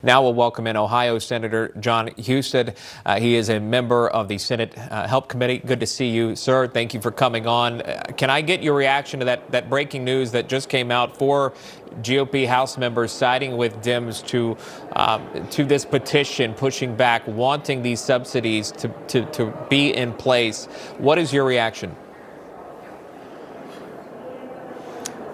Now we'll welcome in Ohio Senator John Husted. He is a member of the Senate Help Committee. Good to see you, sir. Thank you for coming on. Can I get your reaction to that breaking news that just came out? 4 GOP House members siding with Dems to this petition, pushing back, wanting these subsidies to be in place. What is your reaction?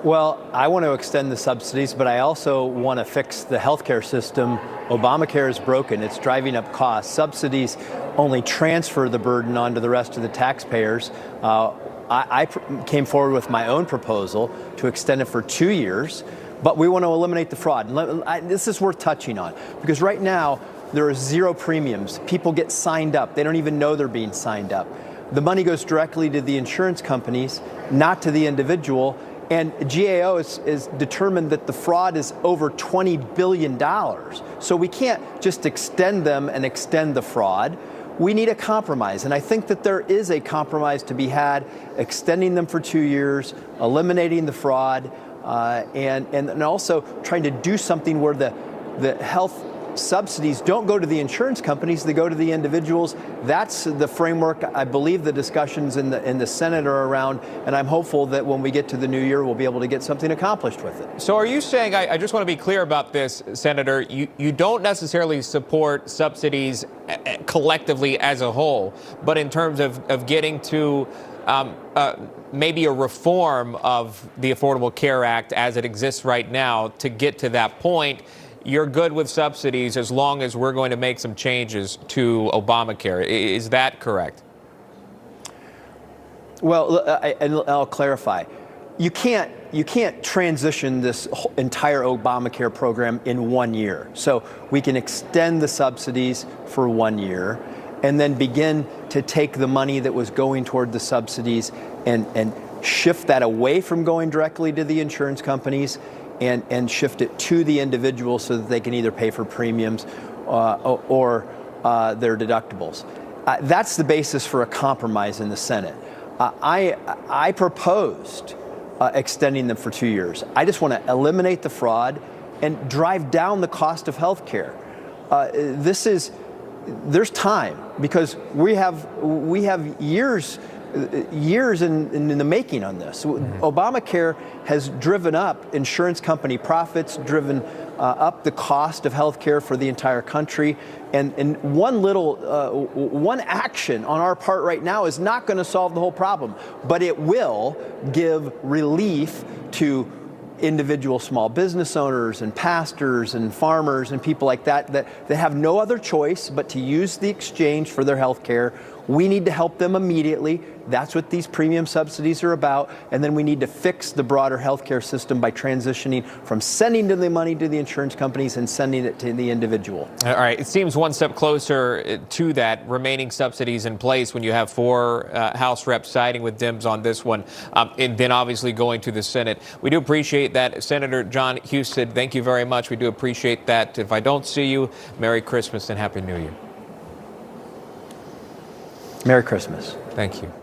Well, I want to extend the subsidies, but I also want to fix the healthcare system. Obamacare is broken. It's driving up costs. Subsidies only transfer the burden onto the rest of the taxpayers. I came forward with my own proposal to extend it for 2 years, but we want to eliminate the fraud. And this is worth touching on, because right now there are 0 premiums. People get signed up. They don't even know they're being signed up. The money goes directly to the insurance companies, not to the individual. And GAO is determined that the fraud is over $20 billion. So we can't just extend them and extend the fraud. We need a compromise. And I think that there is a compromise to be had, extending them for 2 years, eliminating the fraud, and also trying to do something where the health subsidies don't go to the insurance companies, they go to the individuals. That's the framework I believe the discussions in the Senate are around, and I'm hopeful that when we get to the new year, we'll be able to get something accomplished with it. So are you saying, I just want to be clear about this, Senator, you don't necessarily support subsidies collectively as a whole, but in terms of getting to maybe a reform of the Affordable Care Act as it exists right now, to get to that point, you're good with subsidies as long as we're going to make some changes to Obamacare. Is that correct? Well, I'll clarify. You can't transition this entire Obamacare program in 1 year. So we can extend the subsidies for 1 year and then begin to take the money that was going toward the subsidies and shift that away from going directly to the insurance companies and shift it to the individual so that they can either pay for premiums or their deductibles. That's the basis for a compromise in the Senate. I proposed extending them for 2 years. I just want to eliminate the fraud and drive down the cost of health care. There's time, because we have years in the making on this. Obamacare has driven up insurance company profits, driven up the cost of health care for the entire country. And one action on our part right now is not going to solve the whole problem, but it will give relief to individual small business owners and pastors and farmers and people like that have no other choice but to use the exchange for their health care. We need to help them immediately. That's what these premium subsidies are about. And then we need to fix the broader healthcare system by transitioning from sending the money to the insurance companies and sending it to the individual. All right. It seems one step closer to that, remaining subsidies in place when you have 4 House reps siding with Dems on this one, and then obviously going to the Senate. We do appreciate that. Senator John Husted, thank you very much. We do appreciate that. If I don't see you, Merry Christmas and Happy New Year. Merry Christmas. Thank you.